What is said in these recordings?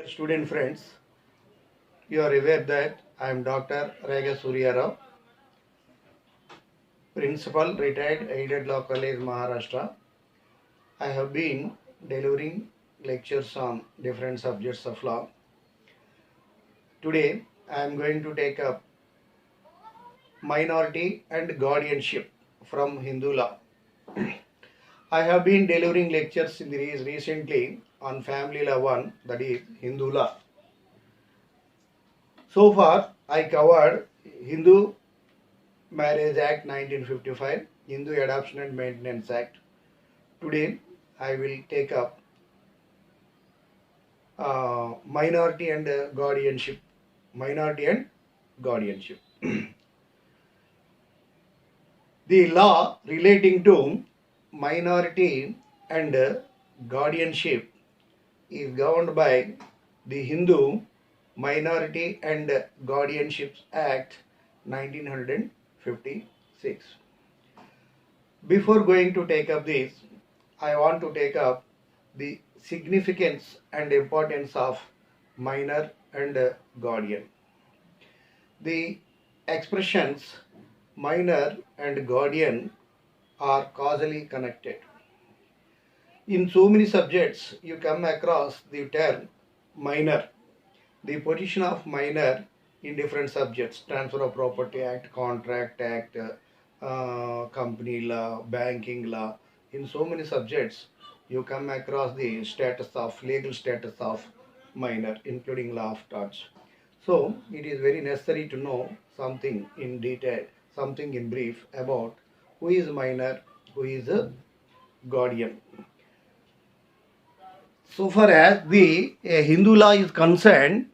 Dear student friends, you are aware that I am Dr. Rega Surya, Principal, Retired Aided Law College, Maharashtra. I have been delivering lectures on different subjects of law. Today, I am going to take up minority and guardianship from Hindu law. I have been delivering lectures in the recently on family law 1, that is Hindu law. So far, I covered Hindu Marriage Act 1955, Hindu Adoption and Maintenance Act. Today, I will take up minority and guardianship. Minority and guardianship. The law relating to minority and guardianship is governed by the Hindu Minority and Guardianships Act 1956. Before going to take up this, I want to take up the significance and importance of minor and guardian. The expressions minor and guardian are causally connected. In so many subjects, you come across the term minor. The position of minor in different subjects, Transfer of Property Act, Contract Act, company law, banking law. In so many subjects, you come across the legal status of minor, including law of torts. So, it is very necessary to know something in detail, something in brief about who is minor, who is a guardian. So far as the Hindu law is concerned,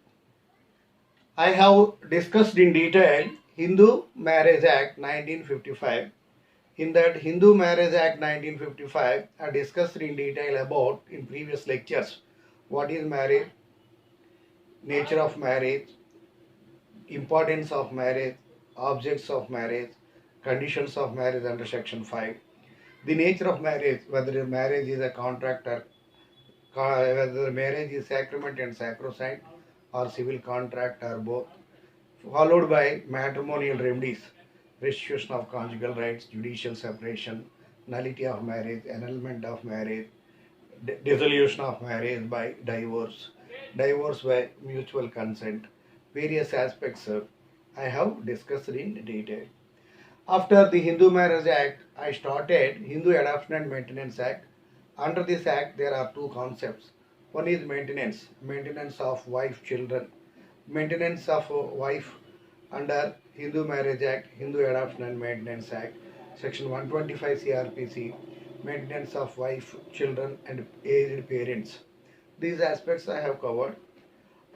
I have discussed in detail Hindu Marriage Act 1955. In that Hindu Marriage Act 1955, I discussed in detail about in previous lectures what is marriage, nature of marriage, importance of marriage, objects of marriage, conditions of marriage under Section 5, the nature of marriage, whether marriage is a contract or whether marriage is sacrament and sacrosanct or civil contract or both, followed by matrimonial remedies, restitution of conjugal rights, judicial separation, nullity of marriage, annulment of marriage, dissolution of marriage by divorce, divorce by mutual consent, various aspects I have discussed in detail. After the Hindu Marriage Act, I started Hindu Adoption and Maintenance Act. Under this act, there are two concepts. One is maintenance, maintenance of wife, children. Maintenance of wife under Hindu Marriage Act, Hindu Adoption and Maintenance Act, Section 125 CRPC, maintenance of wife, children and aged parents. These aspects I have covered.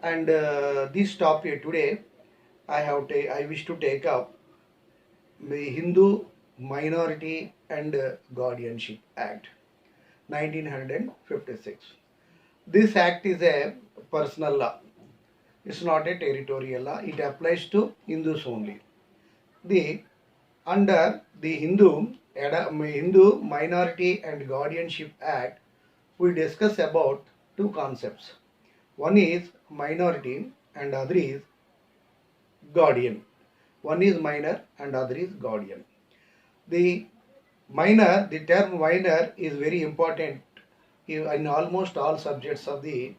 And this topic today, I wish to take up the Hindu Minority and Guardianship Act 1956. This act is a personal law. It's not a territorial law. It applies to Hindus only. Under the Hindu Minority and Guardianship Act, we discuss about two concepts. One is minority and other is guardian. One is minor and other is guardian. The term minor is very important in almost all subjects of the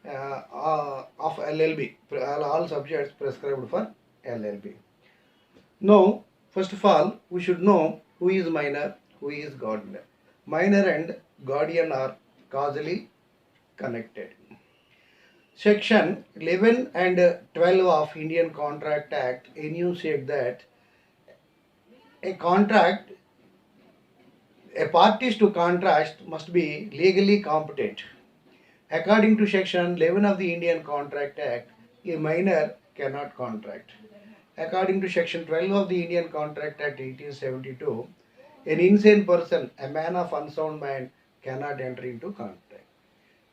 of LLB, all subjects prescribed for LLB. Now, first of all, we should know who is minor, who is guardian. Minor and guardian are causally connected. Section 11 and 12 of Indian Contract Act enunciate that a parties to contract must be legally competent. According to Section 11 of the Indian Contract Act, a minor cannot contract. According to Section 12 of the Indian Contract Act 1872, an insane person, a man of unsound mind, cannot enter into contract.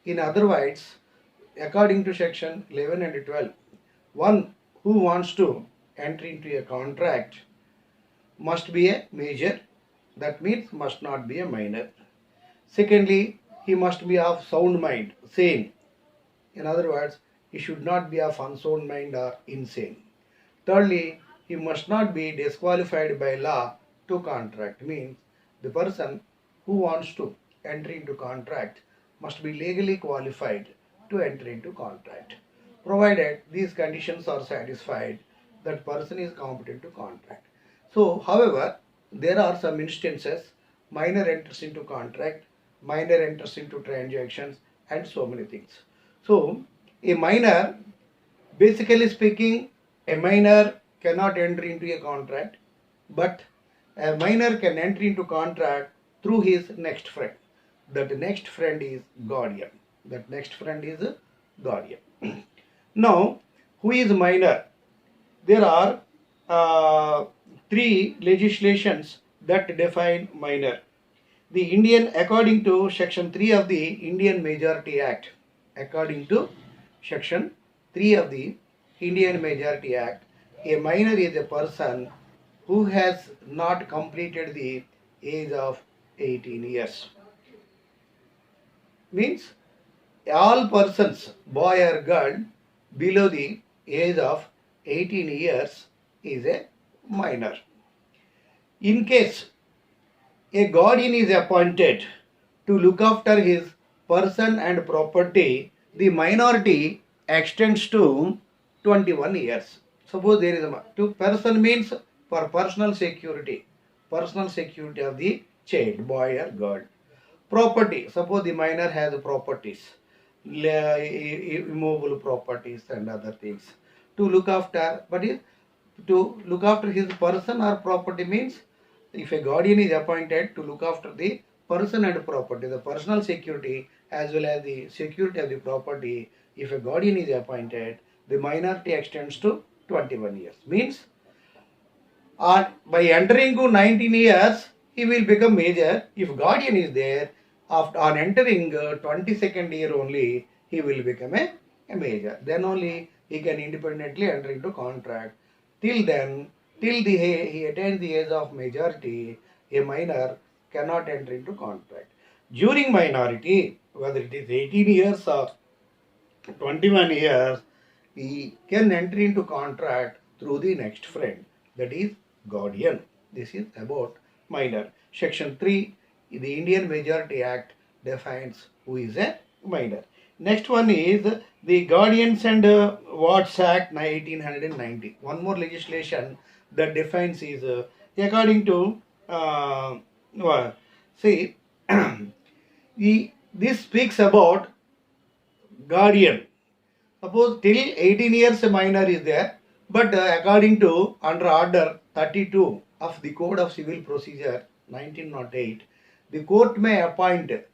In other words, according to Section 11 and 12, one who wants to enter into a contract must be a major, that means must not be a minor. Secondly, he must be of sound mind, sane. In other words, he should not be of unsound mind or insane. Thirdly, he must not be disqualified by law to contract. Means the person who wants to enter into contract must be legally qualified to enter into contract. Provided these conditions are satisfied, that person is competent to contract. So, however, there are some instances minor enters into contract, minor enters into transactions, and so many things. So, a minor, basically speaking, a minor cannot enter into a contract, but a minor can enter into contract through his next friend. That next friend is guardian. That next friend is guardian. Now, who is minor? There are three legislations that define minor. The Indian, according to Section 3 of the Indian Majority Act, according to Section 3 of the Indian Majority Act, a minor is a person who has not completed the age of 18 years. Means all persons, boy or girl, below the age of 18 years is a minor. In case a guardian is appointed to look after his person and property, the minority extends to 21 years. Suppose there is to person means for personal security of the child, boy or girl. Property, suppose the minor has properties, immovable properties and other things. To look after, but to look after his person or property means if a guardian is appointed to look after the person and property, the personal security as well as the security of the property, if a guardian is appointed, the minority extends to 21 years. Means by entering to 19 years, he will become major. If guardian is there, after on entering 22nd year only, he will become a major. Then only he can independently enter into contract. Till then, till he attains the age of majority, a minor cannot enter into contract. During minority, whether it is 18 years or 21 years, he can enter into contract through the next friend, that is guardian. This is about minor. Section 3, the Indian Majority Act defines who is a minor. Next one is the Guardians and Wards Act 1890. One more legislation that defines is according to see this speaks about guardian. Suppose till 18 years a minor is there, but according to under order 32 of the Code of Civil Procedure 1908, the court may appoint a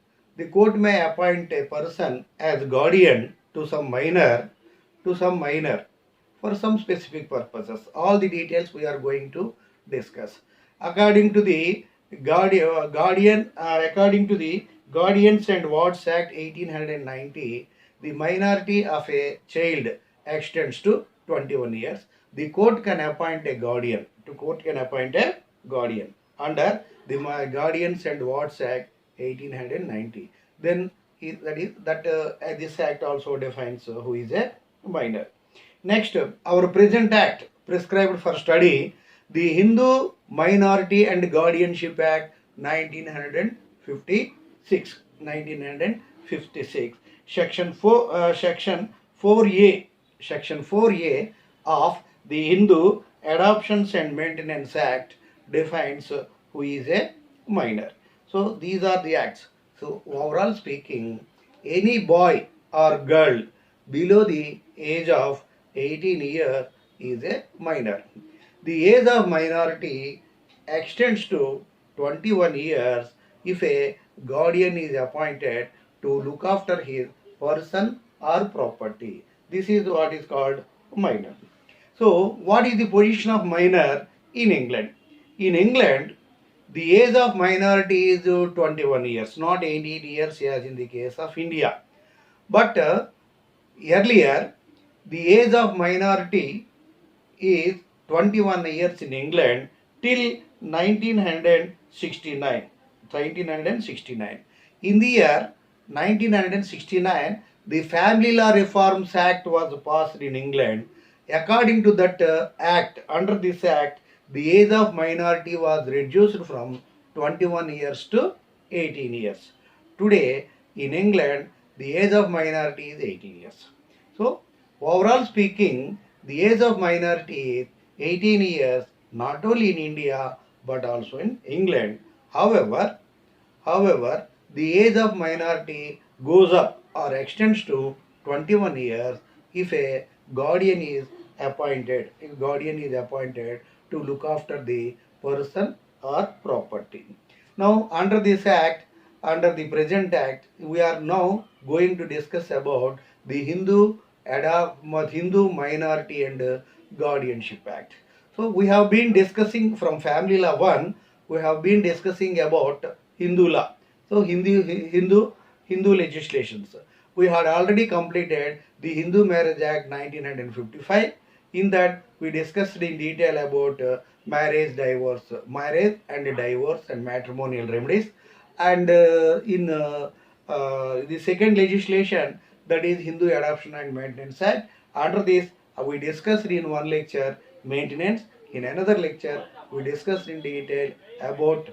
person as guardian to some minor for some specific purposes. All the details we are going to discuss. According to the according to the Guardians and Wards Act 1890, the minority of a child extends to 21 years. The court can appoint a guardian. Under the Guardians and Wards Act 1890. Then this act also defines who is a minor. Next, our present act prescribed for study, the Hindu Minority and Guardianship Act 1956. Section 4A of the Hindu Adoptions and Maintenance Act defines who is a minor. So these are the acts. So overall speaking, any boy or girl below the age of 18 years is a minor. The age of minority extends to 21 years if a guardian is appointed to look after his person or property. This is what is called minor. So what is the position of minor in England? In England, the age of minority is 21 years, not 18 years as in the case of India. But earlier, the age of minority is 21 years in England till 1969. In the year 1969, the Family Law Reforms Act was passed in England. According to that act, under this act, the age of minority was reduced from 21 years to 18 years. Today, in England, the age of minority is 18 years. So, overall speaking, the age of minority is 18 years, not only in India but also in England. However, the age of minority goes up or extends to 21 years if a guardian is appointed. If guardian is appointed to look after the person or property. Now, under this act, under the present act, we are now going to discuss about the Hindu Minority and Guardianship Act. So, we have been discussing from Family Law 1, we have been discussing about Hindu law. So Hindu legislations. We had already completed the Hindu Marriage Act 1955. In that we discussed in detail about marriage and divorce and matrimonial remedies. And in the second legislation, that is Hindu Adoption and Maintenance Act. Under this, we discussed in one lecture maintenance. In another lecture, we discussed in detail about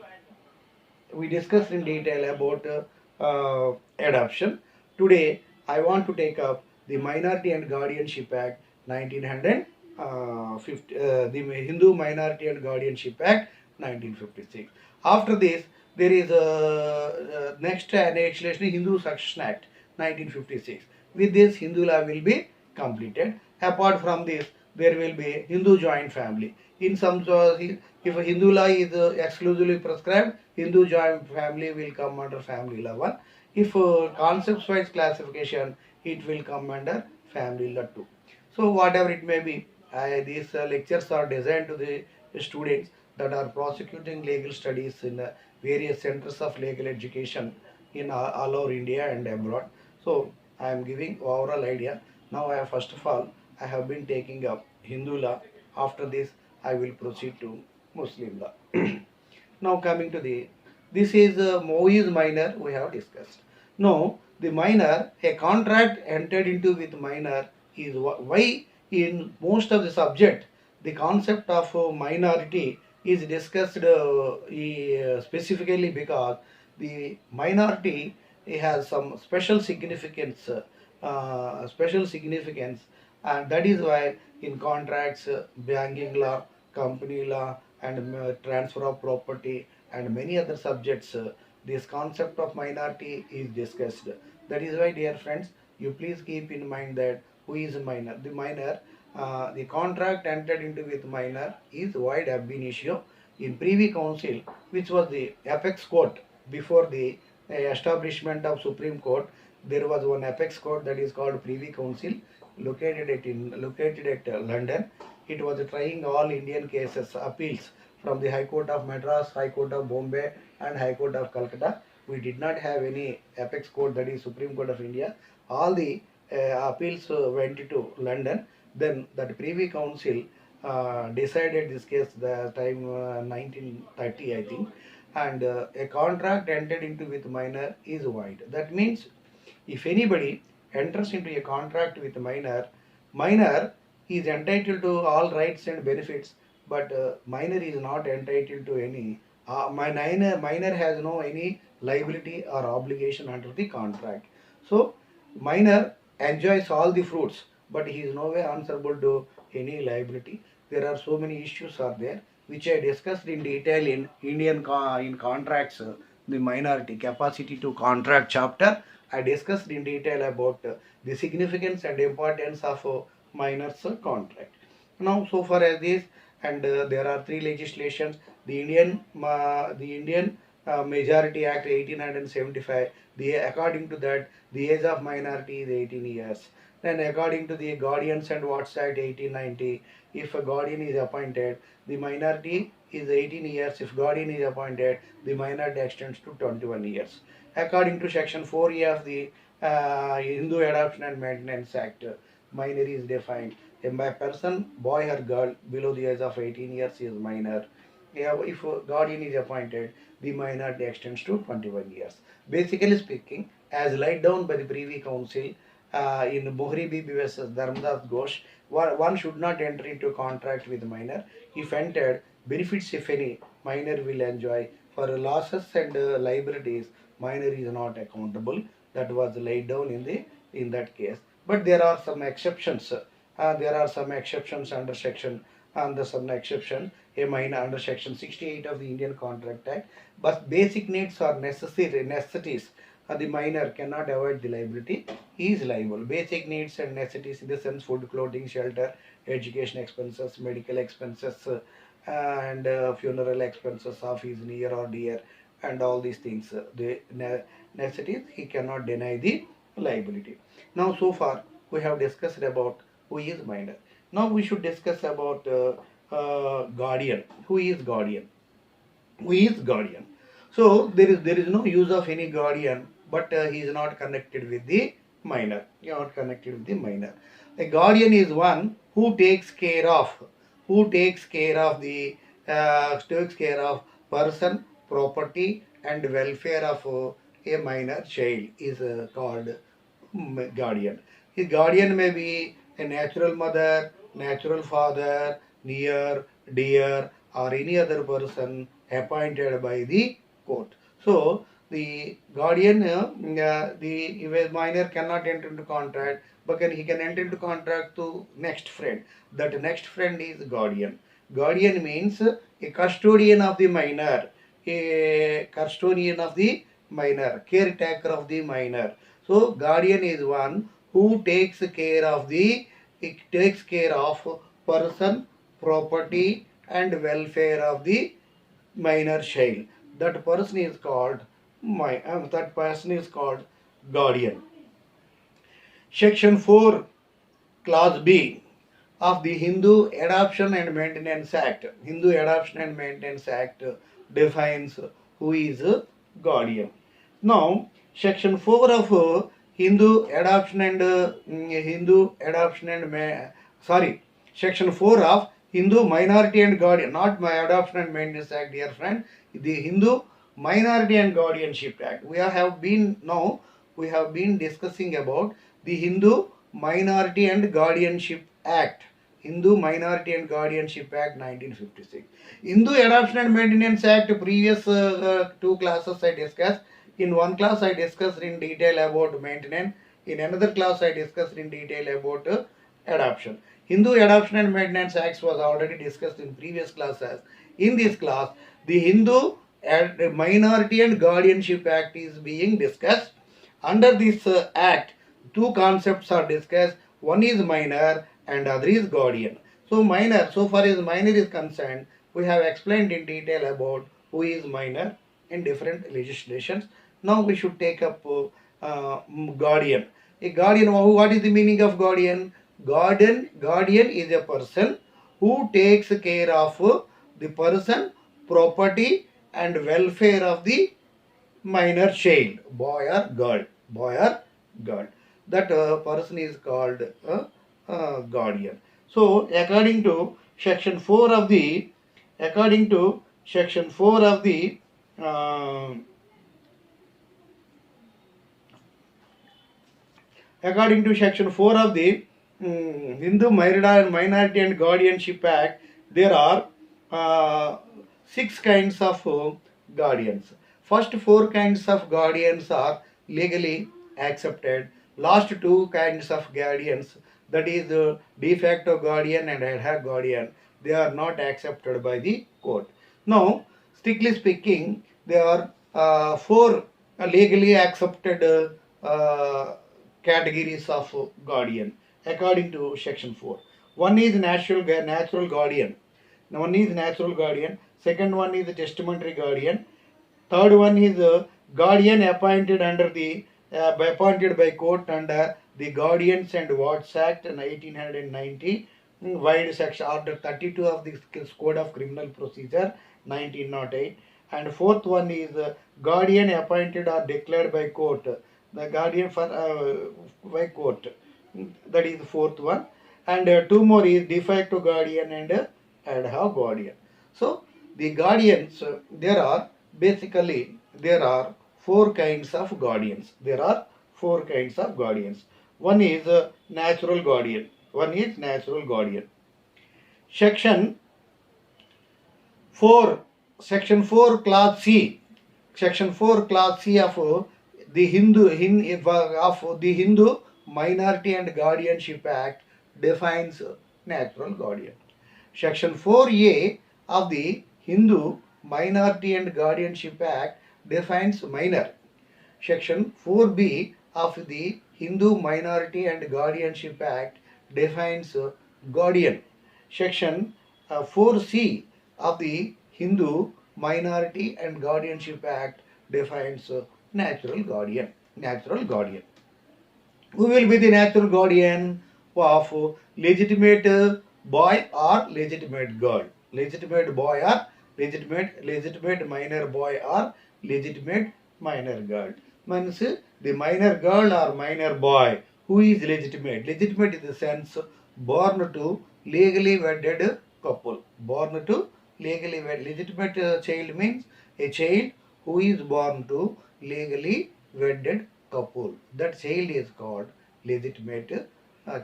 adoption. Today, I want to take up the Minority and Guardianship Act 1950, the Hindu Minority and Guardianship Act 1956. After this, there is a next legislation, Hindu Succession Act 1956. With this, Hindu law will be completed. Apart from this, there will be Hindu joint family. In some, if a Hindu law is exclusively prescribed, Hindu joint family will come under Family Law 1. If concepts-wise classification, it will come under Family Law 2. So whatever it may be, these lectures are designed to the students that are prosecuting legal studies in various centers of legal education in all over India and abroad. So I am giving overall idea. Now first of all, I have been taking up Hindu law. After this, I will proceed to Muslim law. Now coming to this is who is minor, we have discussed. Now the minor, a contract entered into with minor is why in most of the subject the concept of minority is discussed specifically because the minority has some special significance, and that is why in contracts, banking law, company law, and transfer of property and many other subjects, this concept of minority is discussed. That is why, dear friends, you please keep in mind that who is minor. The minor, the contract entered into with minor is void ab initio in Privy Council, which was the apex court before the establishment of Supreme Court. There was one apex court that is called Privy Council, located at London. It was trying all Indian cases, appeals from the High Court of Madras, High Court of Bombay and High Court of Calcutta. We did not have any apex court, that is Supreme Court of India. All the appeals went to London. Then that Privy Council decided this case the time 1930, I think. And a contract entered into with minor is void. That means if anybody enters into a contract with minor is entitled to all rights and benefits, but minor is not entitled to any. Minor has no any liability or obligation under the contract. So minor enjoys all the fruits, but he is no way answerable to any liability. There are so many issues are there which I discussed in detail in in contracts, the minority capacity to contract chapter. I discussed in detail about the significance and importance of minor's contract. Now, so far as this, and there are three legislations: the Indian Majority Act 1875. According to that, the age of minority is 18 years. Then, according to the Guardians and Watch Act 1890, if a guardian is appointed, the minority is 18 years. If guardian is appointed, the minority extends to 21 years. According to Section 4A of the Hindu Adoption and Maintenance Act, minor is defined. A person, boy or girl, below the age of 18 years is minor. If a guardian is appointed, the minority extends to 21 years. Basically speaking, as laid down by the Privy Council, in Bohri Bibi versus Dharmadas Ghosh, one should not enter into contract with minor. If entered, benefits if any, minor will enjoy. For losses and liabilities, minor is not accountable. That was laid down in that case. But there are some exceptions. There are some exceptions under some exception a minor under section 68 of the Indian Contract Act. But basic needs are necessities. The minor cannot avoid the liability. He is liable. Basic needs and necessities in the sense food, clothing, shelter, education expenses, medical expenses, and funeral expenses of his near or dear, and all these things. The necessities, he cannot deny the liability. Now, so far we have discussed about who is minor. Now we should discuss about guardian. Who is guardian? Who is guardian? So there is no use of any guardian, but he is not connected with the minor. He is not connected with the minor. A guardian is one who takes care of the takes care of person, property, and welfare of a minor child is called guardian. His guardian may be a natural mother, natural father, near, dear, or any other person appointed by the court. So the guardian, if a minor cannot enter into contract, but he can enter into contract to next friend. That next friend is guardian. Guardian means a custodian of the minor, a custodian of the minor, caretaker of the minor. So guardian is one who takes care of person, property, and welfare of the minor child. That person is called guardian. Section 4, Clause B of the Hindu Adoption and Maintenance Act. Hindu Adoption and Maintenance Act defines who is a guardian. Now, Section 4 of Section 4 of Hindu Minority and Guardian, not my Adoption and Maintenance Act, dear friend, the Hindu Minority and Guardianship Act. We have been discussing about the Hindu Minority and Guardianship Act. Hindu Minority and Guardianship Act 1956. Hindu Adoption and Maintenance Act, previous two classes I discussed. In one class I discussed in detail about maintenance. In another class I discussed in detail about adoption. Hindu Adoption and Maintenance Acts was already discussed in previous classes. In this class, the Hindu Minority and Guardianship Act is being discussed. Under this act, two concepts are discussed. One is minor and other is guardian. So minor, so far as minor is concerned, we have explained in detail about who is minor in different legislations. Now we should take up guardian. A guardian, what is the meaning of guardian? Guardian is a person who takes care of the person, property, and welfare of the minor child, boy or girl. That person is called guardian. So according to section 4 of the Hindu Minority and Guardianship Act, there are 6 kinds of guardians. First 4 kinds of guardians are legally accepted. Last 2 kinds of guardians, that is de facto guardian and ad hoc guardian, they are not accepted by the court. Now, strictly speaking, there are 4 legally accepted categories of guardian according to section 4. One is natural guardian. One is natural guardian. Second one is the testamentary guardian. Third one is guardian appointed by court under the Guardians and Wards Act in 1890, wide section order 32 of the Code of Criminal Procedure 1908. And fourth one is guardian appointed or declared by court. The guardian by court. That is the fourth one. And 2 more is de facto guardian and ad hoc guardian. So the guardians, there are 4 kinds of guardians. There are 4 kinds of guardians. One is natural guardian. One is natural guardian. Section 4, Section 4, Clause C. Section 4, Clause C of the Hindu Minority and Guardianship Act defines natural guardian. Section 4A of the Hindu Minority and Guardianship Act defines minor. Section 4B of the Hindu Minority and Guardianship Act defines guardian. Section 4C of the Hindu Minority and Guardianship Act defines natural guardian. Natural guardian. Who will be the natural guardian of legitimate boy or legitimate girl? Legitimate boy or legitimate minor boy or legitimate minor girl. Means the minor girl or minor boy who is legitimate. Legitimate in the sense born to legally wedded couple. Born to legally wedded. Legitimate child means a child who is born to legally wedded couple. That child is called legitimate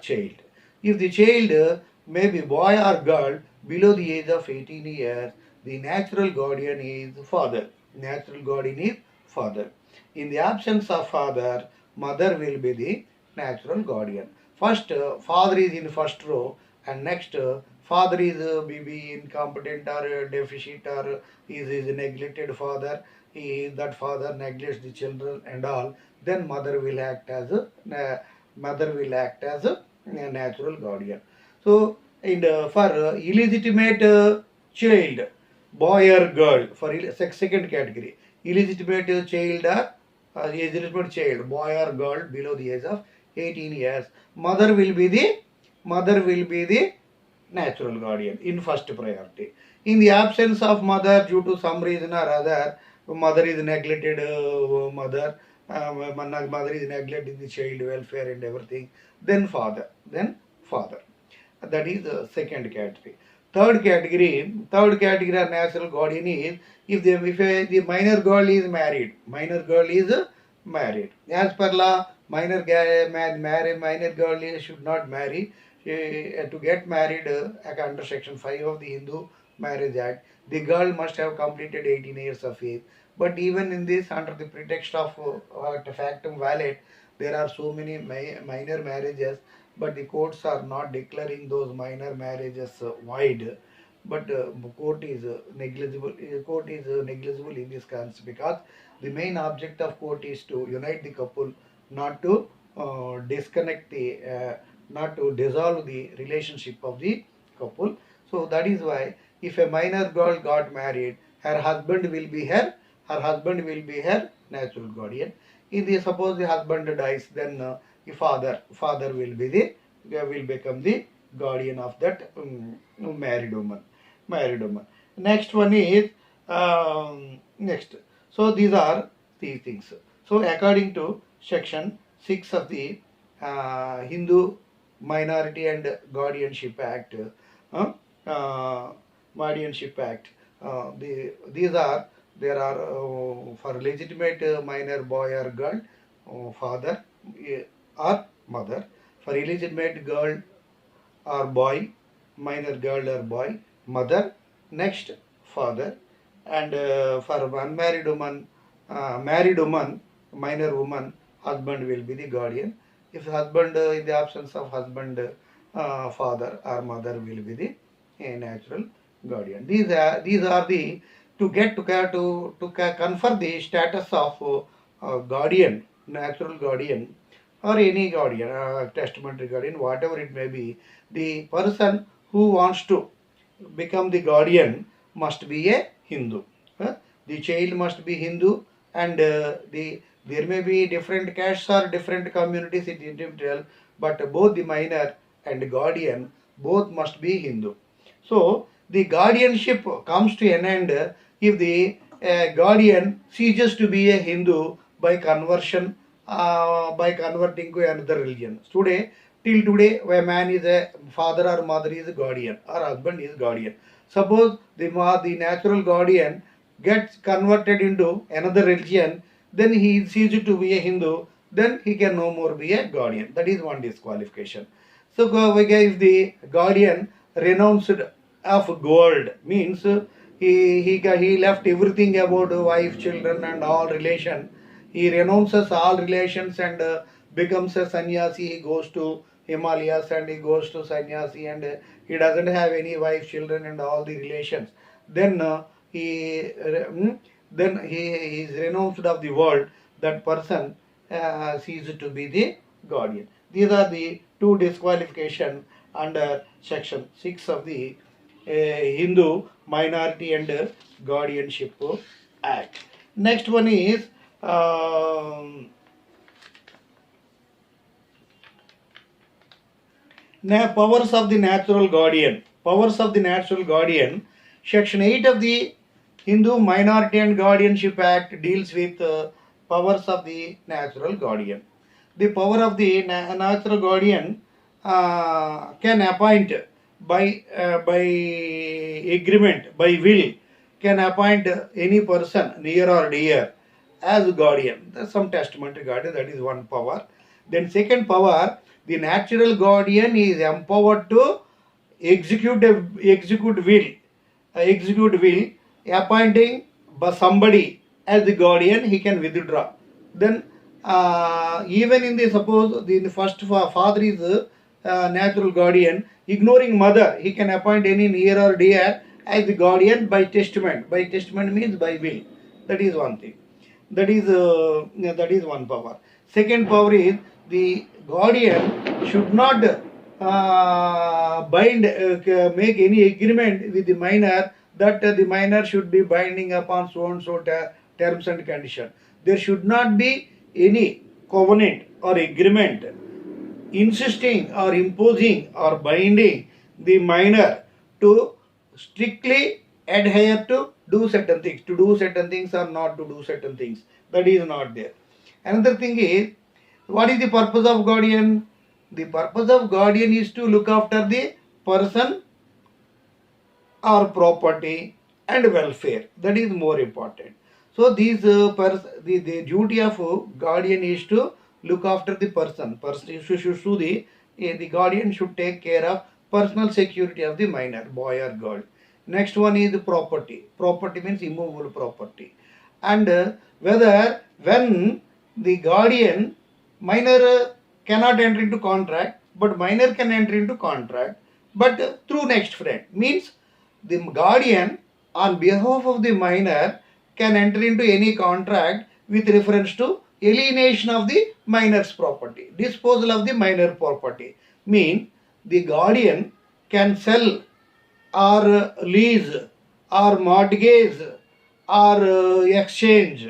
child. If the child may be boy or girl below the age of 18 years, the natural guardian is father. Natural guardian is father. In the absence of father, mother will be the natural guardian. First, father is in first row, and next, father is maybe incompetent or deficient or is a neglected father. That father neglects the children and all. Then mother will act as a natural guardian. So, for illegitimate child, boy or girl, for second category, illegitimate child or illegitimate child, boy or girl below the age of 18 years, mother will be the natural guardian in first priority. In the absence of mother due to some reason or other, mother is neglected, mother is neglecting the child welfare and everything, then father. That is the second category. Third category of natural guardian is if the minor girl is married. As per law, minor girl should not marry. To get married under Section 5 of the Hindu Marriage Act, the girl must have completed 18 years of age. But even in this, under the pretext of factum valid, there are so many minor marriages, but the courts are not declaring those minor marriages void. But court is negligible. Court is negligible in this case because the main object of court is to unite the couple, not to not to dissolve the relationship of the couple. So that is why if a minor girl got married, her husband will be her natural guardian. In the suppose the husband dies, then the father will become the guardian of that married woman. Next one is next. So these are these things. So according to Section 6 of the Hindu Minority and Guardianship Act, there are for legitimate minor boy or girl, father or mother. For illegitimate girl or boy, minor girl or boy, mother. Next, father. And for unmarried woman, married woman, minor woman, husband will be the guardian. If husband, in the absence of husband, father or mother will be the natural guardian. These are the to confer the status of guardian, natural guardian, or any guardian, testamentary guardian, whatever it may be. The person who wants to become the guardian must be a Hindu. The child must be Hindu, and there may be different castes or different communities in individual, but both the minor and guardian both must be Hindu. So the guardianship comes to an end if the guardian ceases to be a Hindu by conversion, by converting to another religion. Till today, a man is a father or mother is a guardian or husband is guardian. Suppose the natural guardian gets converted into another religion, then he ceases to be a Hindu. then he can no more be a guardian. That is one disqualification. So if the guardian renounced of gold, means he left everything about wife, children and all relation. He renounces all relations and becomes a sannyasi. He goes to Himalayas and he goes to sannyasi, and he doesn't have any wife, children and all the relations. Then he is renounced of the world. That person ceases to be the guardian. These are the two disqualifications under section 6 of the Hindu Minority and Guardianship Act. Next one is powers of the natural guardian. Powers of the natural guardian. Section 8 of the Hindu Minority and Guardianship Act deals with powers of the natural guardian. The power of the natural guardian can appoint by agreement, by will, can appoint any person near or dear as guardian. There's some testamentary guardian, that is one power. Then second power, the natural guardian is empowered to execute will, appointing by somebody as the guardian, he can withdraw. Then even in the, suppose the first father is natural guardian, ignoring mother, he can appoint any near or dear as the guardian by testament. By testament means by will. That is one thing. That is one power. Second power is the guardian should not make any agreement with the minor that the minor should be binding upon so and so terms and conditions. There should not be any covenant or agreement insisting or imposing or binding the minor to strictly adhere to do certain things, or not to do certain things. That is not there. Another thing is, what is the purpose of guardian? The purpose of guardian is to look after the person or property and welfare. That is more important. So these the duty of guardian is to look after the person. The guardian should take care of personal security of the minor, boy or girl. Next one is property. Property means immovable property. And whether when the guardian, minor cannot enter into contract, but minor can enter into contract, but through next friend. Means the guardian on behalf of the minor can enter into any contract with reference to alienation of the minor's property, disposal of the minor property. Mean the guardian can sell or lease or mortgage or exchange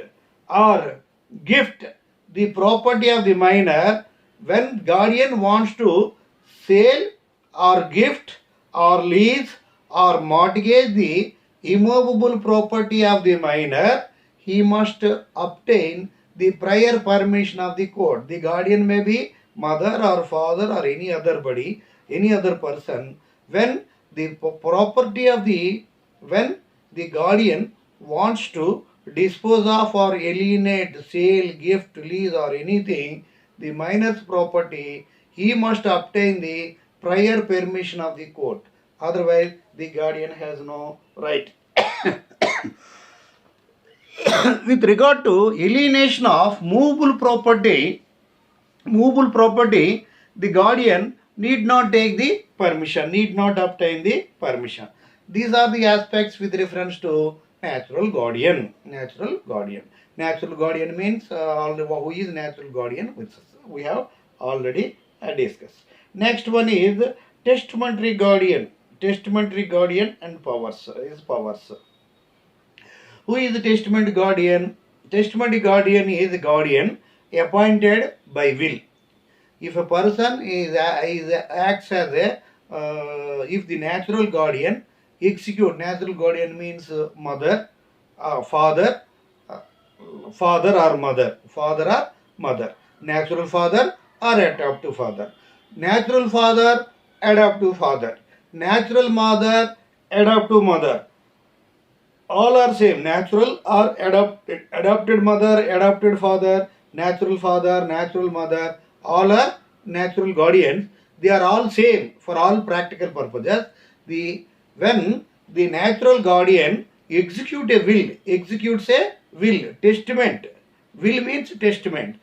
or gift the property of the minor when guardian wants to sell or gift or lease or mortgage the immovable property of the minor. He must obtain the prior permission of the court. The guardian may be mother or father or any other body, any other person. When the property of when the guardian wants to dispose of or alienate, sale, gift, lease or anything, the minor's property, he must obtain the prior permission of the court. Otherwise, the guardian has no right. With regard to alienation of movable property, the guardian need not take the permission, need not obtain the permission. These are the aspects with reference to natural guardian. Natural guardian means who is natural guardian, which we have already discussed. Next one is testamentary guardian. Testamentary guardian and powers. Who is the testamentary guardian? Testamentary guardian is a guardian appointed by will. If a person acts as if the natural guardian execute, natural guardian means mother, father or mother, natural father or adoptive father, natural father, adoptive father, natural mother, adoptive mother. All are same, natural or adopted mother, adopted father, natural father, natural mother, all are natural guardians. They are all same for all practical purposes. When the natural guardian executes a will, testament. Will means testament,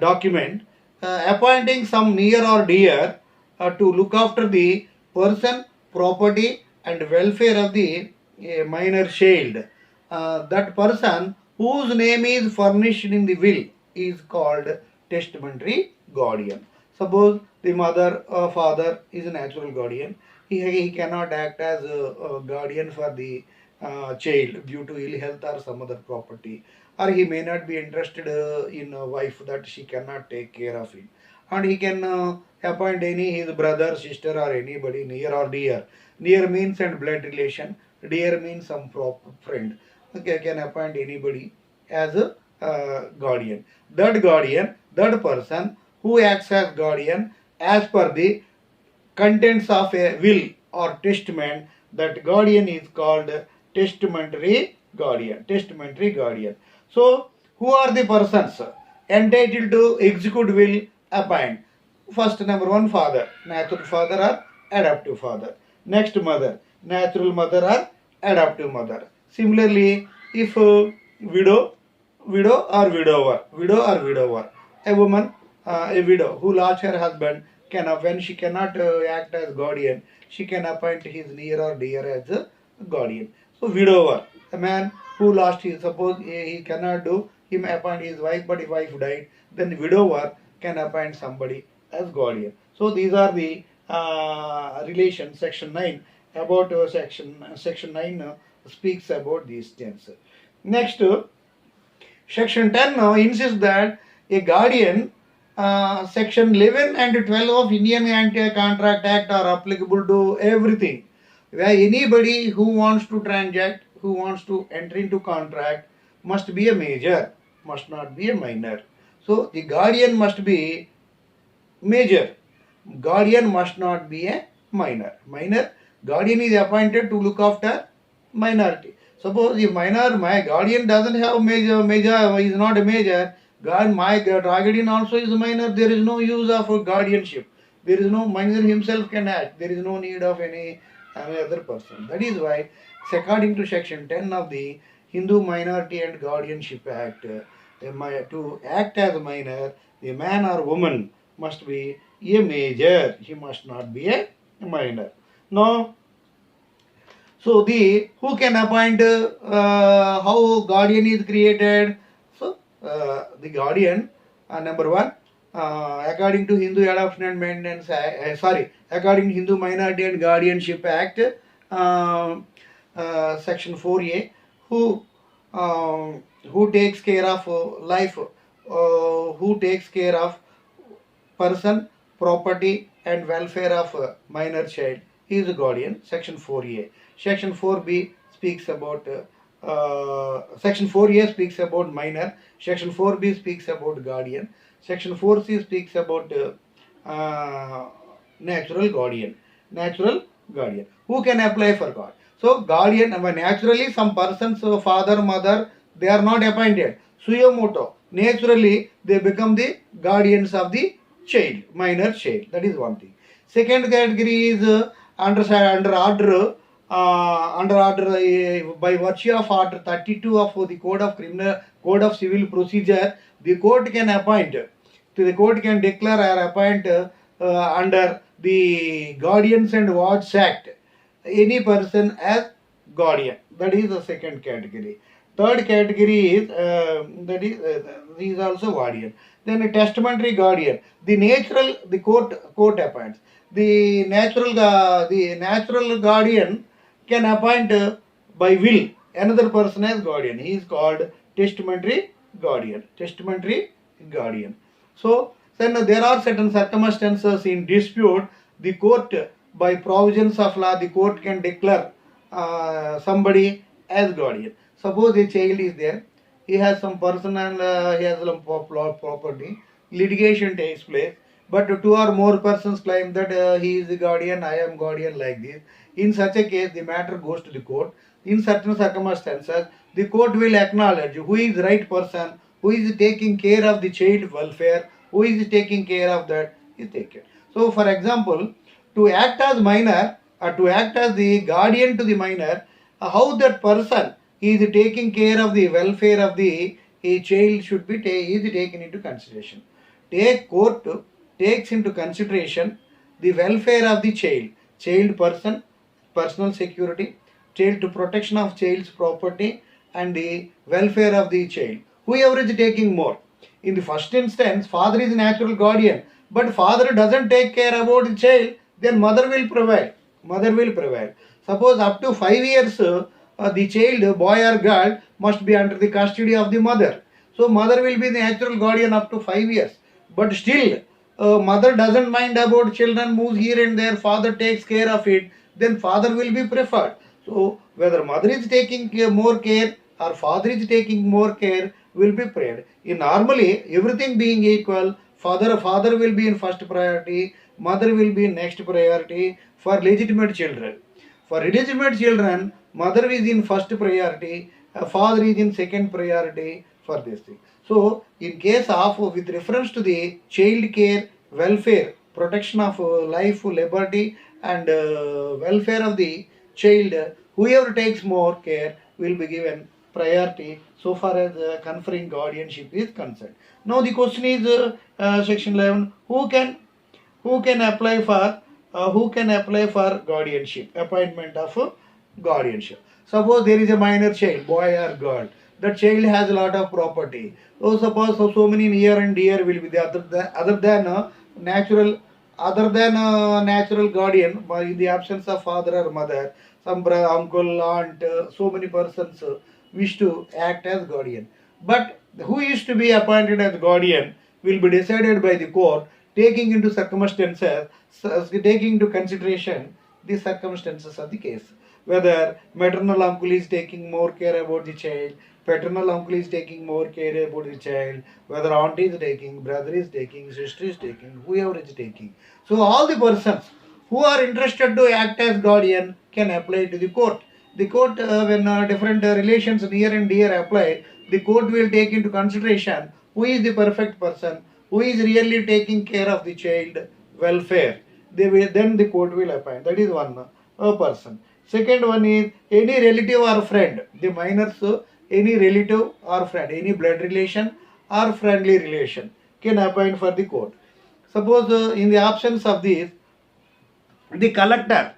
document, appointing some near or dear to look after the person, property, and welfare of the minor child. That person whose name is furnished in the will is called testamentary guardian. Suppose the mother or father is a natural guardian. He cannot act as a guardian for the child due to ill health or some other property, or he may not be interested in a wife that she cannot take care of him, and he can appoint any his brother, sister, or anybody near or dear. Near means and blood relation, dear means some friend. Okay, can appoint anybody as a guardian. That person who acts as guardian as per the contents of a will or testament, that guardian is called testamentary guardian. Testamentary guardian. So, who are the persons entitled to execute will appoint? First, number one, father, natural father or adoptive father. Next, mother, natural mother or adoptive mother. Similarly, if widow or widower, a woman, a widow who lost her husband, when she cannot act as guardian, she can appoint his near or dear as a guardian. So widower, a man who lost his, suppose he cannot do, he may appoint his wife, but if wife died, then widower can appoint somebody as guardian. So these are the relations. Section 9 about section 9 speaks about these things. Next, section 10 insists that a guardian, section 11 and 12 of Indian Anti-Contract Act are applicable to everything. Where anybody who wants to transact, who wants to enter into contract, must be a major, must not be a minor. So the guardian must be major. Guardian must not be a minor. Guardian is appointed to look after minority. Suppose if my guardian doesn't have major is not a major, my guardian also is a minor, there is no use of guardianship. There is no minor himself can act. There is no need of any other person. That is why, according to section 10 of the Hindu Minority and Guardianship Act, to act as a minor, the man or woman must be a major. He must not be a minor. Now, so who can appoint how guardian is created? So the guardian, number one, according to Hindu Adoption and Maintenance according to Hindu Minority and Guardianship Act, section 4A, who takes care of life, who takes care of person, property, and welfare of minor child. He is a guardian. Section 4A. Section 4B speaks about Section 4A speaks about minor. Section 4B speaks about guardian. Section 4C speaks about natural guardian. Natural guardian. Who can apply for God? So guardian, naturally some persons, father, mother, they are not appointed. Suyo moto. Naturally they become the guardians of the child, minor child. That is one thing. Second category is under order by virtue of Order 32 of the Code of Civil Procedure, the court can appoint. The court can declare or appoint under the Guardians and Wards Act any person as guardian. That is the second category. Third category is he is also guardian. Then a testamentary guardian. The court appoints. The natural guardian can appoint by will another person as guardian. He is called testamentary guardian. Testamentary guardian. So then there are certain circumstances in dispute. The court, by provisions of law, the court can declare somebody as guardian. Suppose a child is there, he has some personal, he has some property, litigation takes place, but two or more persons claim that he is the guardian, I am guardian, like this. In such a case, the matter goes to the court. In certain circumstances, the court will acknowledge who is the right person, who is taking care of the child welfare, who is taking care of that is taken. So for example, to act as minor or to act as the guardian to the minor, how that person is taking care of the welfare of the a child should be is taken into consideration. Court takes into consideration the welfare of the child person, personal security, child to protection of child's property and the welfare of the child. Whoever is taking more. In the first instance, father is natural guardian, but father doesn't take care about the child, then mother will prevail. Mother will prevail. Suppose up to 5 years, the child, boy or girl, must be under the custody of the mother. So mother will be the natural guardian up to 5 years. But still, mother doesn't mind about children, moves here and there, father takes care of it, then father will be preferred. So whether mother is taking more care or father is taking more care will be prayed. In normally, everything being equal, father will be in first priority, mother will be in next priority for legitimate children. For illegitimate children, mother is in first priority, father is in second priority for this thing. So, in case of, with reference to the child care, welfare, protection of life, liberty and welfare of the child, whoever takes more care will be given priority so far as conferring guardianship is concerned. Now the question is section 11, who can apply for guardianship, appointment of guardianship. Suppose there is a minor child, boy or girl. That child has a lot of property. So suppose so many near and dear will be there other than natural guardian, in the absence of father or mother, some brother, uncle, aunt, so many persons wish to act as guardian. But who is to be appointed as guardian will be decided by the court, taking into consideration the circumstances of the case. Whether maternal uncle is taking more care about the child, paternal uncle is taking more care about the child, whether aunt is taking, brother is taking, sister is taking, whoever is taking. So all the persons who are interested to act as guardian can apply to the court. The court, when different relations near and dear apply, the court will take into consideration who is the perfect person, who is really taking care of the child welfare. Then the court will appoint. That is one person. Second one is any relative or friend. The minors, any relative or friend, any blood relation or friendly relation can appoint for the court. Suppose in the absence of this, the collector,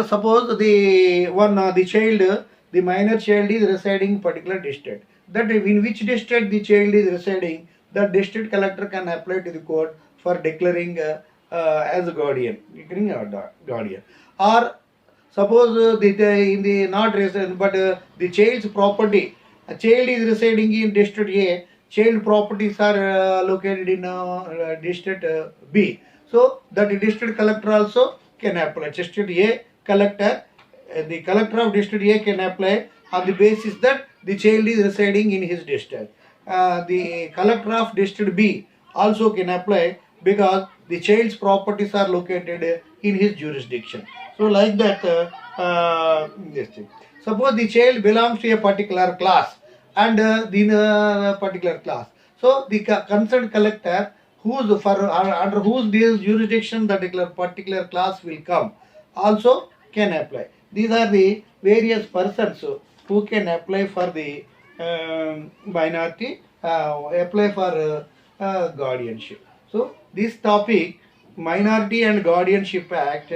suppose the child, the minor child is residing in particular district. That in which district the child is residing, the district collector can apply to the court for declaring as a guardian, Or suppose in the not resident, but the child's property, a child is residing in district A, child properties are located in district B. So that district collector also can apply. District A collector, the collector of district A can apply on the basis that the child is residing in his district. The collector of district B also can apply because the child's properties are located in his jurisdiction. So like that, this thing. Suppose the child belongs to a particular class and the particular class. So the concerned collector, under whose jurisdiction the particular class will come, also can apply. These are the various persons who can apply for the minority, apply for guardianship. So this topic, Minority and Guardianship Act,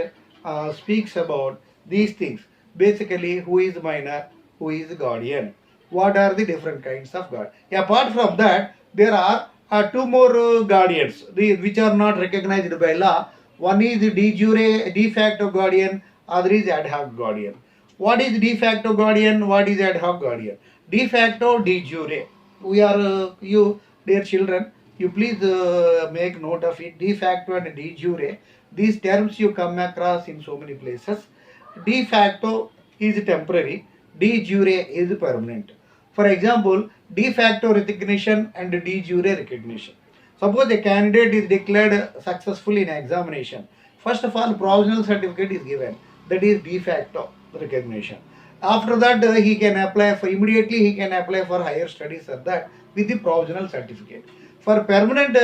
speaks about these things. Basically, who is minor, who is guardian, what are the different kinds of guardian. Apart from that, there are two more guardians which are not recognized by law. One is de jure, de facto guardian, other is ad hoc guardian. What is de facto guardian? What is ad hoc guardian? De facto, de jure. We are, you dear children, you please make note of it. De facto and de jure. These terms you come across in so many places. De facto is temporary. De jure is permanent. For example, de facto recognition and de jure recognition. Suppose a candidate is declared successful in examination. First of all, provisional certificate is given. That is de facto recognition. After that, he can apply for immediately. He can apply for higher studies at that with the provisional certificate. For permanent,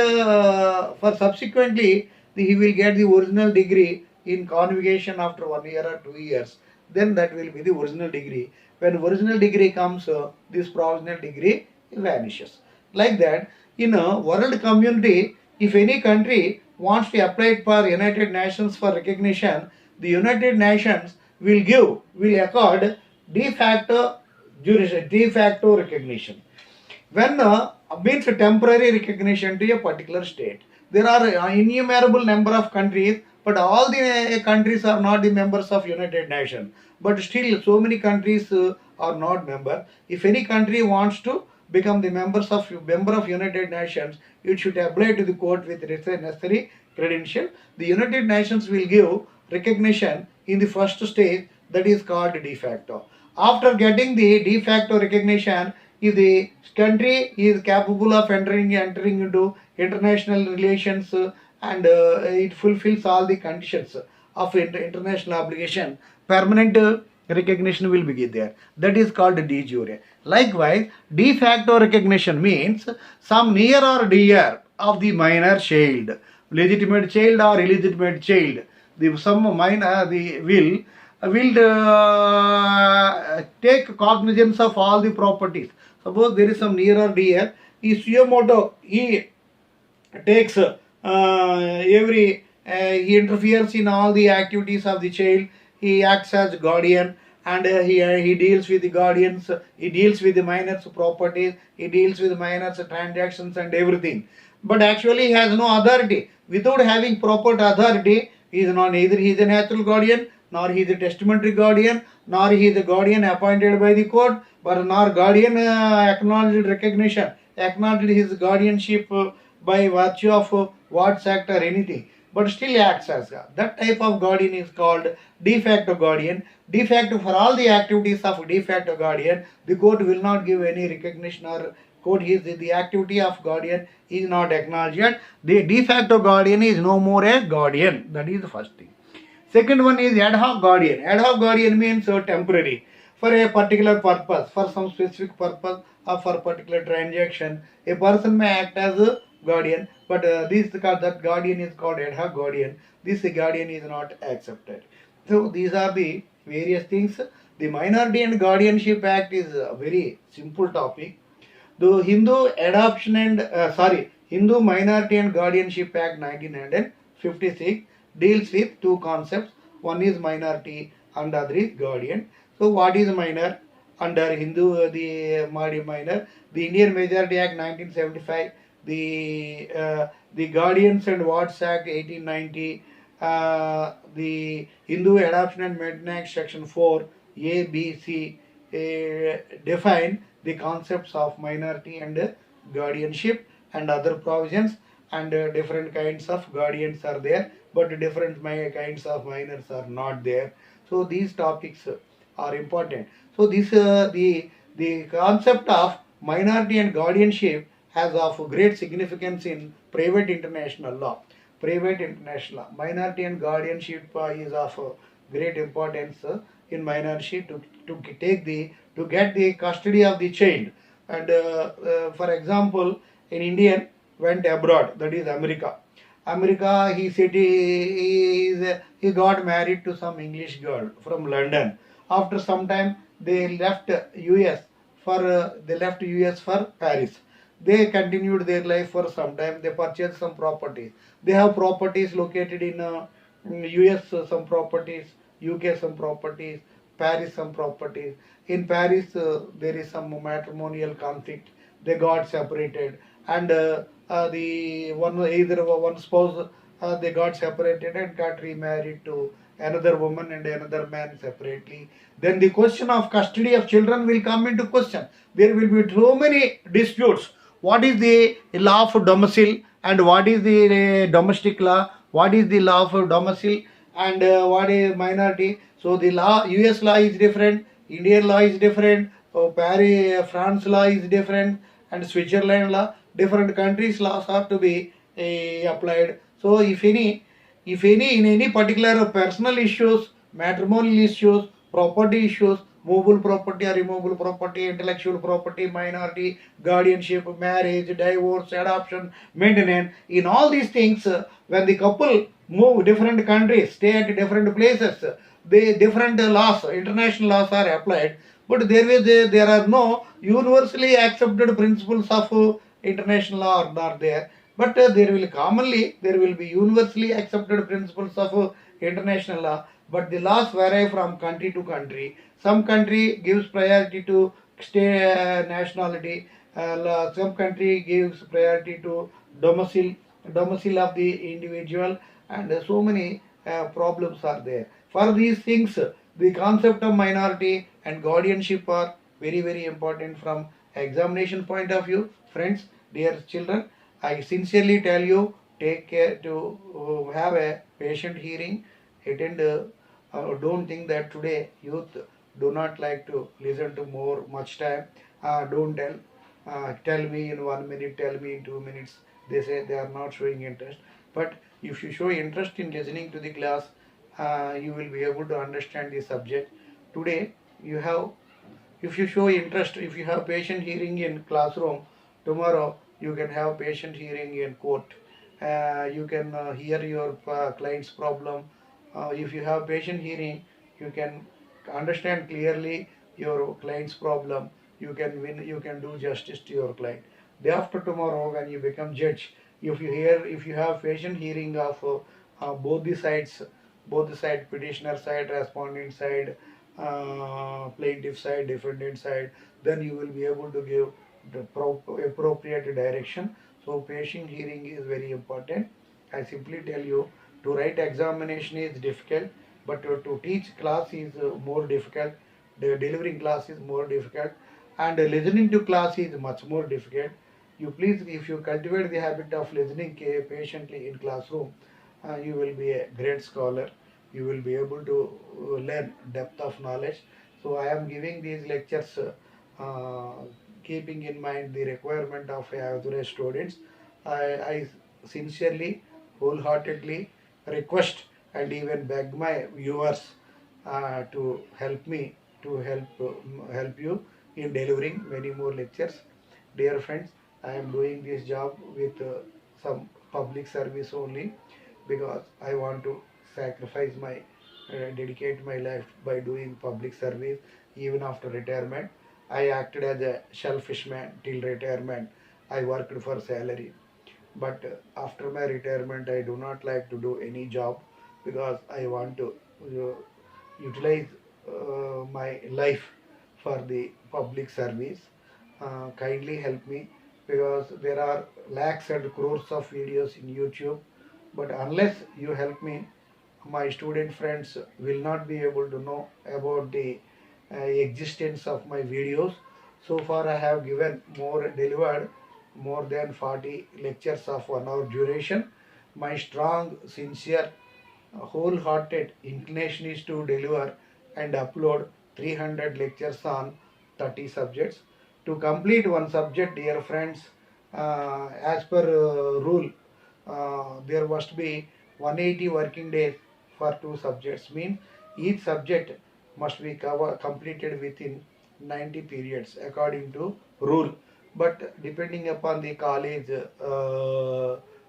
for subsequently, he will get the original degree in convocation after 1 year or 2 years. Then that will be the original degree. When original degree comes, this provisional degree vanishes. Like that, in a world community, if any country wants to apply for United Nations for recognition, the United Nations will accord de facto recognition. When means temporary recognition to a particular state. There are innumerable number of countries, but all the countries are not the members of United Nations. But still, so many countries are not member. If any country wants to become the member of United Nations, it should apply to the court with necessary credential. The United Nations will give recognition in the first stage, that is called de facto. After getting the de facto recognition, if the country is capable of entering into international relations and it fulfills all the conditions of international obligation, permanent recognition will be there. That is called de jure. Likewise, de facto recognition means some near or dear of the minor child, legitimate child or illegitimate child, some minor will take cognizance of all the properties. Suppose there is some near or dear, he takes he interferes in all the activities of the child. He acts as guardian, and he deals with the guardians. He deals with the minors' properties. He deals with minors' transactions and everything. But actually, he has no authority. Without having proper authority, he is not neither he is a natural guardian, nor he is a testamentary guardian, nor he is a guardian appointed by the court, but nor guardian acknowledged recognition, acknowledged his guardianship by virtue of Watts Act or anything, but still acts as God. That type of guardian is called de facto guardian. De facto, for all the activities of de facto guardian, the court will not give any recognition or court is the activity of guardian is not acknowledged. The de facto guardian is no more a guardian. That is the first thing. Second one is ad hoc guardian. Ad hoc guardian means temporary, for a particular purpose, for some specific purpose or for particular transaction. A person may act as a guardian, but that guardian is called ad hoc guardian. This guardian is not accepted. So these are the various things. The Minority and Guardianship Act is a very simple topic. The Hindu Minority and Guardianship Act 1956 deals with two concepts. One is minority and other is guardian. So what is minor? Under Hindu, the minor, the Indian Majority Act 1975, the Guardians and Watts Act 1890, the Hindu Adoption and Maintenance Act Section 4, A, B, C define the concepts of minority and guardianship and other provisions, and different kinds of guardians are there, but different kinds of minors are not there. So these topics are important. So this the concept of minority and guardianship has of great significance in private international law. Private international law, minority and guardianship is of great importance in minority to get the custody of the child. And for example, an Indian went abroad, that is America. He said he got married to some English girl from London. After some time, they left US for Paris. They continued their life for some time. They purchased some properties. They have properties located in US, some properties, UK, some properties, Paris, some properties. In Paris, there is some matrimonial conflict. They got separated, and one spouse they got separated and got remarried to another woman and another man separately. Then the question of custody of children will come into question. There will be so many disputes. What is the law of domicile and what is the domestic law? What is the law of domicile and what is minority? So the law, US law is different, Indian law is different, Paris, France law is different, and Switzerland law. Different countries' laws are to be applied. So if any in any particular personal issues, matrimonial issues, property issues, movable property or immovable property, intellectual property, minority, guardianship, marriage, divorce, adoption, maintenance. In all these things, when the couple move different countries, stay at different places, the different laws, international laws are applied, but there are no universally accepted principles of international law are not there. But there will be universally accepted principles of international law, but the laws vary from country to country. Some country gives priority to state nationality, some country gives priority to domicile, domicile of the individual, and so many problems are there. For these things, the concept of minority and guardianship are very, very important from examination point of view. Friends, dear children, I sincerely tell you, take care to have a patient hearing, attend. Don't think that today youth do not like to listen to much time. Don't tell me in 1 minute, tell me in 2 minutes. They say they are not showing interest. But if you show interest in listening to the class, you will be able to understand the subject. Today, you have, if you show interest, if you have patient hearing in classroom, tomorrow you can have patient hearing in court. You can hear your client's problem. If you have patient hearing, you can understand clearly your client's problem. You can win, you can do justice to your client. Day after tomorrow, when you become judge, if you have patient hearing of both the sides, both the side, petitioner side, respondent side, plaintiff side, defendant side, then you will be able to give the appropriate direction. So patient hearing is very important. I simply tell you, to write examination is difficult, but to teach class is more difficult. The delivering class is more difficult, and listening to class is much more difficult. You please, if you cultivate the habit of listening patiently in classroom, you will be a great scholar. You will be able to learn depth of knowledge. So I am giving these lectures keeping in mind the requirement of average students. I sincerely, wholeheartedly request and even beg my viewers to help me to help you in delivering many more lectures. Dear friends, I am doing this job with some public service only, because I want to sacrifice my dedicate my life by doing public service even after retirement. I acted as a selfish man till retirement. I worked for salary. But after my retirement, I do not like to do any job, because I want to utilize my life for the public service. Kindly help me, because there are lakhs and crores of videos in YouTube. But unless you help me, my student friends will not be able to know about the existence of my videos. So far I have delivered more than 40 lectures of 1 hour duration. My strong, sincere, wholehearted inclination is to deliver and upload 300 lectures on 30 subjects. To complete one subject, dear friends, as per rule, there must be 180 working days for 2 subjects. Means each subject must be completed within 90 periods according to rule. But depending upon the college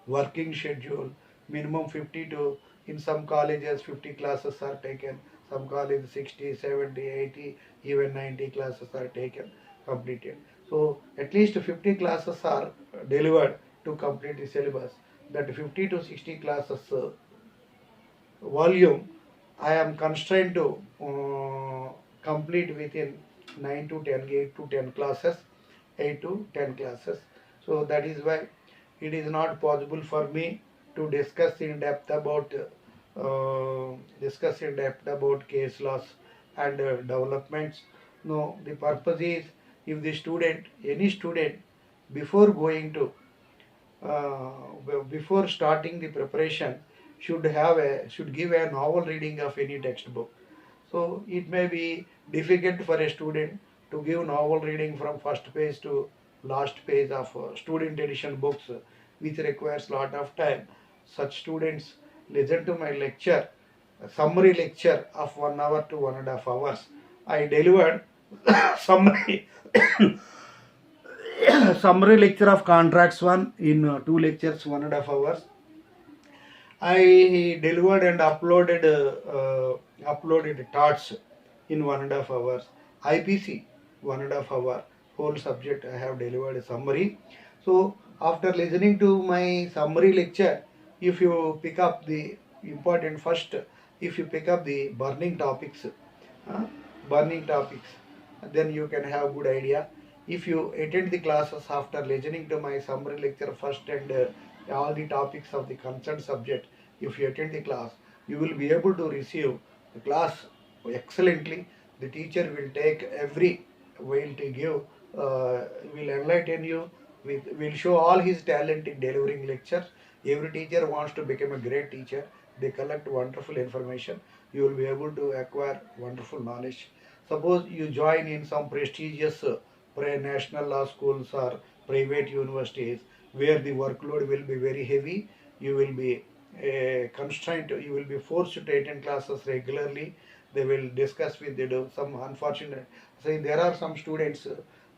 working schedule, minimum 50 to, in some colleges 50 classes are taken, some colleges 60, 70, 80, even 90 classes are taken, completed. So at least 50 classes are delivered to complete the syllabus. That 50 to 60 classes volume, I am constrained to complete within 9 to 10, 8 to 10 classes, 8 to 10 classes. So that is why it is not possible for me to discuss in depth about case laws and developments. No, the purpose is, if the student, any student, before going to uh, before starting the preparation, should give a novel reading of any textbook. So it may be difficult for a student to give novel reading from first page to last page of student edition books, which requires lot of time. Such students listen to my lecture, a summary lecture of 1 hour to 1.5 hours. I delivered summary summary lecture of contracts 1 in 2 lectures, 1.5 hours. I delivered and uploaded thoughts in 1.5 hours. IPC 1.5 hour. Whole subject I have delivered a summary. So after listening to my summary lecture, if you pick up the important first, if you pick up the uh, burning topics, then you can have good idea. If you attend the classes after listening to my summary lecture first and all the topics of the concerned subject, if you attend the class, you will be able to receive the class excellently. The teacher will take every will to give, will enlighten you, will show all his talent in delivering lectures. Every teacher wants to become a great teacher. They collect wonderful information. You will be able to acquire wonderful knowledge. Suppose you join in some prestigious national law schools or private universities where the workload will be very heavy. You will be constrained, you will be forced to attend classes regularly. They will discuss with some unfortunate. Say there are some students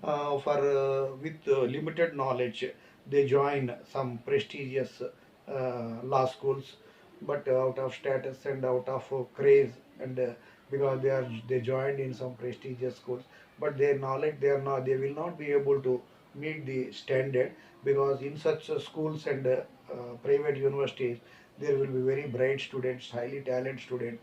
for with limited knowledge, they join some prestigious law schools, but out of status and out of craze and because they joined in some prestigious schools, but their knowledge they will not be able to meet the standard, because in such schools and private universities there will be very bright students, highly talented students.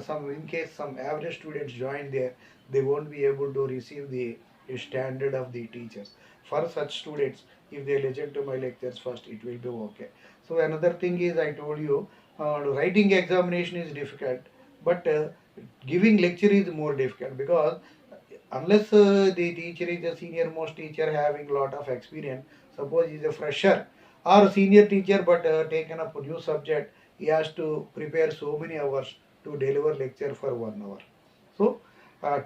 Some in case some average students join there, they won't be able to receive the standard of the teachers. For such students, if they listen to my lectures first, it will be okay. So another thing is, I told you, writing examination is difficult, but giving lecture is more difficult, because unless the teacher is a senior most teacher having lot of experience, suppose he is a fresher or senior teacher but taken up a new subject, he has to prepare so many hours to deliver lecture for 1 hour. So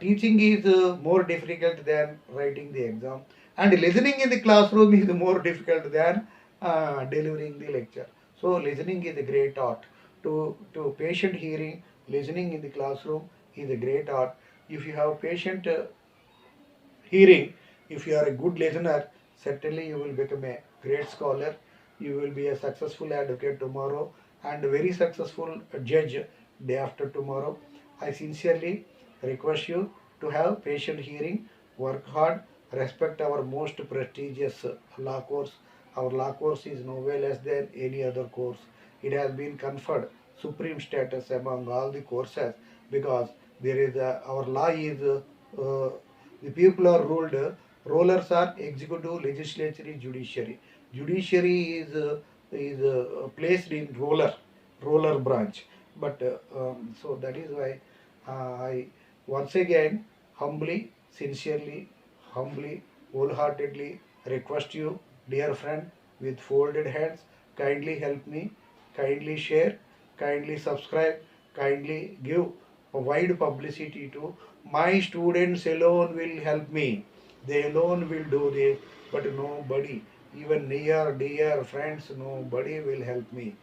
teaching is more difficult than writing the exam, and listening in the classroom is more difficult than delivering the lecture. So listening is a great art. To patient hearing, listening in the classroom is a great art. If you have patient hearing, if you are a good listener, certainly you will become a great scholar. You will be a successful advocate tomorrow and a very successful judge day after tomorrow. I sincerely request you to have patient hearing, work hard, respect our most prestigious law course. Our law course is no way less than any other course. It has been conferred supreme status among all the courses, because there is our law is the people are ruled. Rulers are executive, legislature, judiciary. Judiciary is placed in ruler branch. But so that is why I once again humbly, sincerely, humbly, wholeheartedly request you, dear friend, with folded hands, kindly help me, kindly share, kindly subscribe, kindly give a wide publicity to my students alone will help me. They alone will do this, but nobody, even near dear friends, nobody will help me.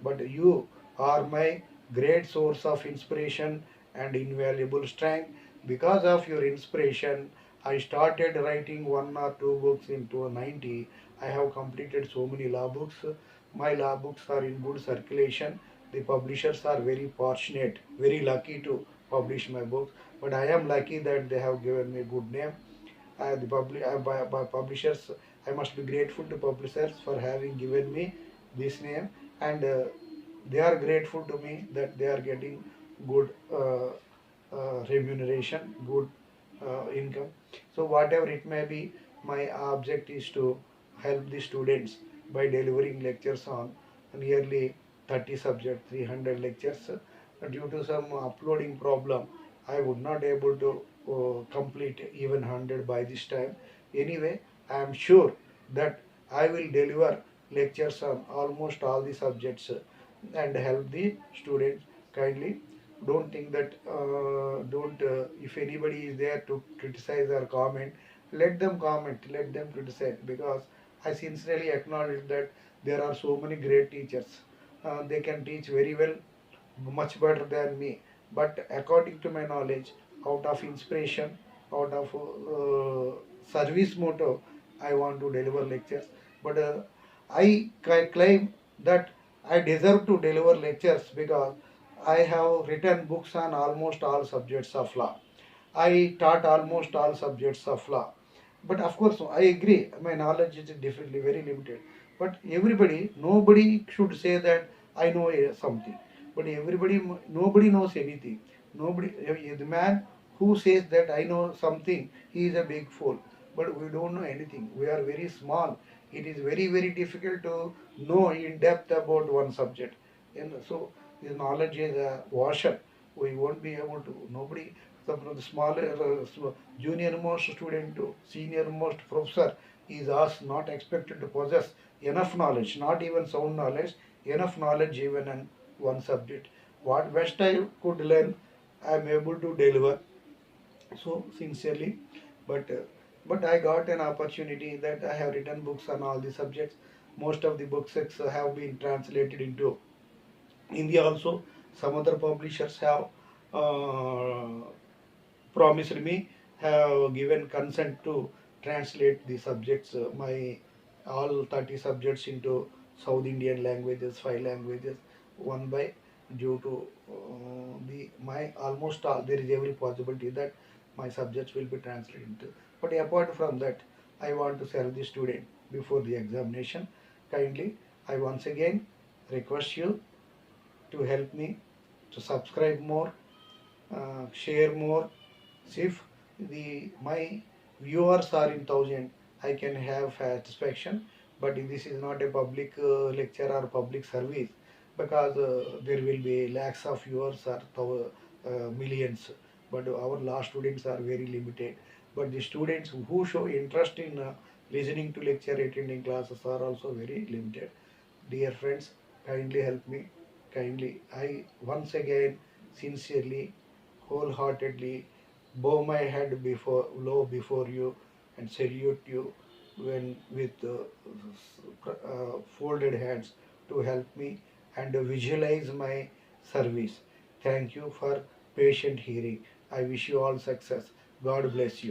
But you are my great source of inspiration and invaluable strength. Because of your inspiration, I started writing 1 or 2 books in 1990. I have completed so many law books. My law books are in good circulation. The publishers are very fortunate, very lucky to publish my books. But I am lucky that they have given me a good name. By publishers, I must be grateful to publishers for having given me this name, and they are grateful to me that they are getting good remuneration, good income. So whatever it may be, my object is to help the students by delivering lectures on nearly 30 subjects, 300 lectures. Due to some uploading problem, I would not able to complete even 100 by this time. Anyway, I am sure that I will deliver lectures on almost all the subjects and help the students. Kindly don't think that don't if anybody is there to criticize or comment, let them comment, let them criticize, because I sincerely acknowledge that there are so many great teachers. They can teach very well, much better than me, but according to my knowledge, out of inspiration, out of service motto, I want to deliver lectures. But I claim that I deserve to deliver lectures because I have written books on almost all subjects of law. I taught almost all subjects of law. But of course, I agree, my knowledge is definitely very limited. But nobody should say that I know something. But nobody knows anything. Nobody, the man who says that I know something, he is a big fool. But we don't know anything. We are very small. It is very difficult to know in depth about one subject. And so, the knowledge is a washer. We won't be able to. Nobody, from the smaller, junior most student to senior most professor is asked, not expected to possess enough knowledge, not even sound knowledge, enough knowledge even in one subject. What best I could learn, I am able to deliver. So sincerely, but I got an opportunity that I have written books on all the subjects. Most of the books have been translated into Hindi also. Some other publishers have promised me, have given consent to translate the subjects, my all 30 subjects into South Indian languages, 5 languages, one by, due to the my almost all, there is every possibility that my subjects will be translated into. But apart from that, I want to serve the student before the examination. Kindly, I once again request you to help me to subscribe more, share more. If my viewers are in thousand, I can have satisfaction. But this is not a public lecture or public service, because there will be lakhs of viewers or millions. But our law students are very limited. But the students who show interest in listening to lecture, attending classes are also very limited. Dear friends, kindly help me. Kindly, I once again sincerely, wholeheartedly bow my head low before you and salute you when with folded hands to help me and visualize my service. Thank you for patient hearing. I wish you all success. God bless you.